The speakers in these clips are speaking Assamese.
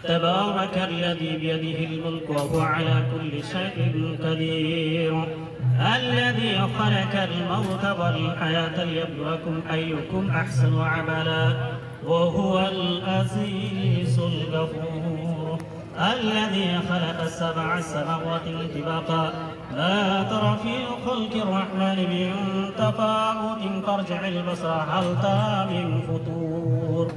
تبارك الذي بيده الملك وهو على كل شيء قدير الذي خلق الموت والحياة ليبلوكم أيكم أحسن عملا وهو العزيز الغفور الذي خلق السبع سماوات طباقا لا ترى في خلق الرحمن من تفاوت فارجع البصر هل ترى من فطور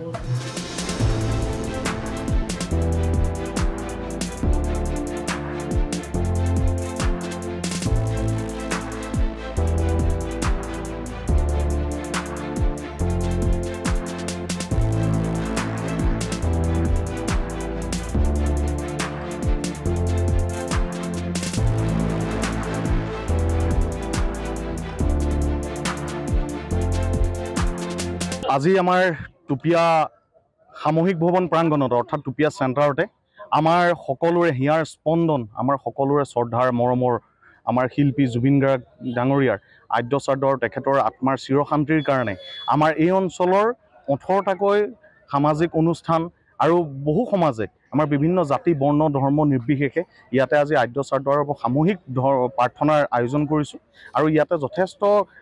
আজি আমাৰ টুপিয়া সামূহিক ভৱন প্ৰাংগণত অৰ্থাৎ টুপিয়া চেণ্টাৰতে আমাৰ সকলোৰে হিয়াৰ স্পন্দন আমাৰ সকলোৰে শ্ৰদ্ধাৰ মৰমৰ আমাৰ শিল্পী জুবিন গাৰ্গ ডাঙৰীয়াৰ আদ্য শ্ৰাদ্ধৰ তেখেতৰ আত্মাৰ চিৰশান্তিৰ কাৰণে আমাৰ এই অঞ্চলৰ 18টাকৈ সামাজিক অনুষ্ঠান আৰু বহু সমাজে আমাৰ বিভিন্ন জাতি বৰ্ণ ধৰ্ম নিৰ্বিশেষে ইয়াতে আজি আদ্য শ্ৰাদ্ধৰ সামূহিক প্ৰাৰ্থনাৰ আয়োজন কৰিছোঁ আৰু ইয়াতে যথেষ্ট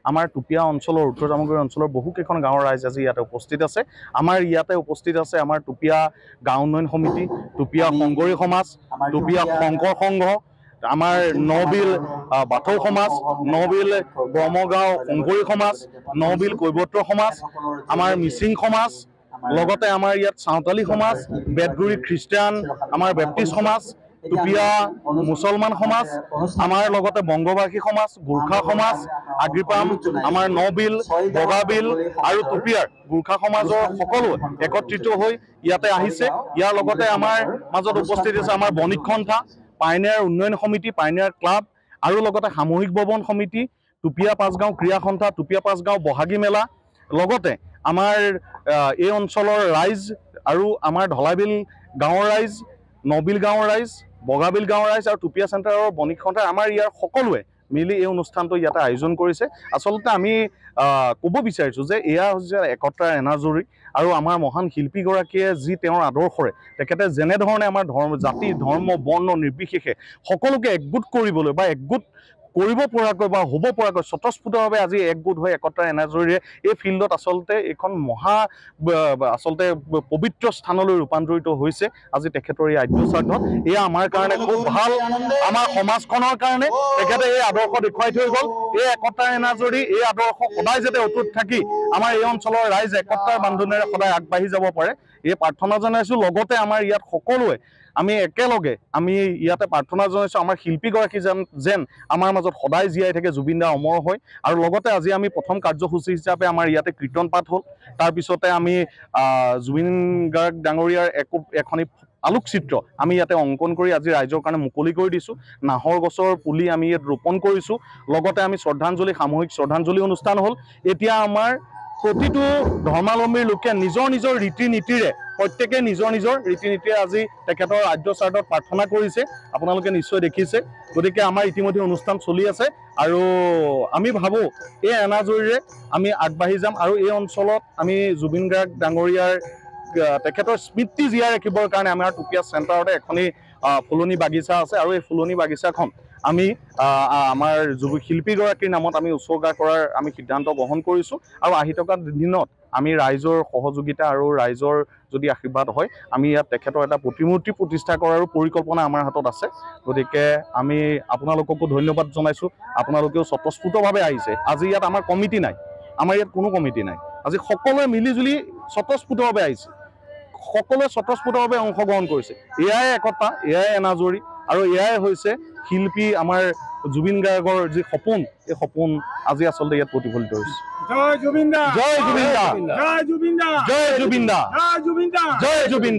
আমাৰ টুপিয়া অঞ্চলৰ উত্তৰ জামুগুৰি অঞ্চলৰ বহুকেইখন গাঁৱৰ ৰাইজ আজি ইয়াতে উপস্থিত আছে আমাৰ ইয়াতে উপস্থিত আছে আমাৰ টুপিয়া গাঁও উন্নয়ন সমিতি টুপিয়া সংগৰী সমাজ টুপিয়া শংকৰ সংঘ আমাৰ নবিল বাথৌ সমাজ নবিল ব্ৰহ্মগাঁও শংকৰী সমাজ নবিল কৈবত্ৰ সমাজ আমাৰ মিচিং সমাজ লগতে আমাৰ ইয়াত সাঁওতালী সমাজ বেদগুৰি খ্ৰীষ্টিয়ান আমাৰ বেপ্টিষ্ট সমাজ টুপিয়া মুছলমান সমাজ আমাৰ লগতে বংগবাসী সমাজ গোৰ্খা সমাজ আগ্ৰিপাম আমাৰ নবিল বগাবিল আৰু টুপিয়াৰ গোৰ্খা সমাজৰ সকলো একত্ৰিত হৈ ইয়াতে আহিছে ইয়াৰ লগতে আমাৰ মাজত উপস্থিত আছে আমাৰ বণিক সন্থা পাইনিয়াৰ উন্নয়ন সমিতি পাইনিয়াৰ ক্লাব আৰু লগতে সামূহিক ভৱন সমিতি টুপিয়া পাঁচগাঁও ক্ৰীড়া সন্থা টুপিয়া পাঁচগাঁও বহাগী মেলা লগতে আমাৰ এই অঞ্চলৰ ৰাইজ আৰু আমাৰ ঢলাইবিল গাঁৱৰ ৰাইজ নবিল গাঁৱৰ ৰাইজ বগাবিল গাঁৱৰ ৰাইজ আৰু টুপিয়া চেণ্টাৰৰ বণিক সন্থাই আমাৰ ইয়াৰ সকলোৱে মিলি এই অনুষ্ঠানটো ইয়াতে আয়োজন কৰিছে আচলতে আমি ক'ব বিচাৰিছোঁ যে এয়া হৈছে একতাৰ এনাজৰী আৰু আমাৰ মহান শিল্পীগৰাকীয়ে যি তেওঁৰ আদৰ্শৰে তেখেতে যেনেধৰণে আমাৰ জাতি ধৰ্ম বৰ্ণ নিৰ্বিশেষে সকলোকে একগোট কৰিবলৈ বা একগোট কৰিব পৰাকৈ বা হ'ব পৰাকৈ স্বতঃস্ফূৰ্তভাৱে আজি একগোট হৈ একতাৰ এনাজৰীৰে এই ফিল্ডত আচলতে এইখন মহা আচলতে পবিত্ৰ স্থানলৈ ৰূপান্তৰিত হৈছে আজি তেখেতৰ এই আদ্য শ্ৰাদ্ধত এয়া আমাৰ কাৰণে খুব ভাল আমাৰ সমাজখনৰ কাৰণে তেখেতে এই আদৰ্শ দেখুৱাই থৈ গ'ল এই একতাৰ এনাজৰী এই আদৰ্শ সদায় যাতে অটুট থাকি আমাৰ এই অঞ্চলৰ ৰাইজ একতাৰ বান্ধোনেৰে সদায় আগবাঢ়ি যাব পাৰে এই প্ৰাৰ্থনা জনাইছোঁ লগতে আমাৰ ইয়াত সকলোৱে আমি একেলগে আমি ইয়াতে প্ৰাৰ্থনা জনাইছোঁ আমাৰ শিল্পীগৰাকী যেন আমাৰ মাজত সদায় জীয়াই থাকে জুবিন দা অমৰ হয় আৰু লগতে আজি আমি প্ৰথম কাৰ্যসূচী হিচাপে আমাৰ ইয়াতে কীৰ্তন পাঠ হ'ল তাৰপিছতে আমি জুবিন গাৰ্গ ডাঙৰীয়াৰ এখনি আলোকচিত্ৰ আমি ইয়াতে অংকন কৰি আজি ৰাইজৰ কাৰণে মুকলি কৰি দিছোঁ নাহৰ গছৰ পুলি আমি ইয়াত ৰোপণ কৰিছোঁ লগতে আমি শ্ৰদ্ধাঞ্জলি সামূহিক শ্ৰদ্ধাঞ্জলি অনুষ্ঠান হ'ল এতিয়া আমাৰ প্ৰতিটো ধৰ্মাৱলম্বীৰ লোকে নিজৰ নিজৰ ৰীতি নীতিৰে প্ৰত্যেকে নিজৰ নিজৰ ৰীতি নীতিৰে আজি তেখেতৰ আদ্য শ্ৰাদ্ধত প্ৰাৰ্থনা কৰিছে আপোনালোকে নিশ্চয় দেখিছে গতিকে আমাৰ ইতিমধ্যে অনুষ্ঠান চলি আছে আৰু আমি ভাবোঁ এই এনাজৰীৰে আমি আগবাঢ়ি যাম আৰু এই অঞ্চলত আমি জুবিন গাৰ্গ ডাঙৰীয়াৰ তেখেতৰ স্মৃতি জীয়াই ৰাখিবৰ কাৰণে আমাৰ টুপিয়া চেণ্টাৰতে এখনি ফুলনি বাগিচা আছে আৰু এই ফুলনি বাগিচাখন আমি আমাৰ শিল্পীগৰাকীৰ নামত আমি উৎসৰ্গা কৰাৰ আমি সিদ্ধান্ত গ্ৰহণ কৰিছোঁ আৰু আহি থকা দিনত আমি ৰাইজৰ সহযোগিতা আৰু ৰাইজৰ যদি আশীৰ্বাদ হয় আমি ইয়াত তেখেতৰ এটা প্ৰতিমূৰ্তি প্ৰতিষ্ঠা কৰাৰো পৰিকল্পনা আমাৰ হাতত আছে গতিকে আমি আপোনালোককো ধন্যবাদ জনাইছোঁ আপোনালোকেও স্বতঃস্ফূৰ্তভাৱে আহিছে আজি ইয়াত আমাৰ কমিটি নাই আমাৰ ইয়াত কোনো কমিটি নাই আজি সকলোৱে মিলিজুলি স্বতঃস্ফূৰ্তভাৱে আহিছে সকলোৱে স্বতঃস্ফূৰ্তভাৱে অংশগ্ৰহণ কৰিছে এয়াই একতা এয়াই এনাজৰী আৰু এয়াই হৈছে শিল্পী আমাৰ জুবিন গাৰ্গৰ যি সপোন এই সপোন আজি আচলতে ইয়াত প্ৰতিফলিত হৈছে জয় জুবিন দা জয় জুবিন দা জয় জুবিন দা জয় জুবিন দা জয় জুবিন দা জয় জুবিন দা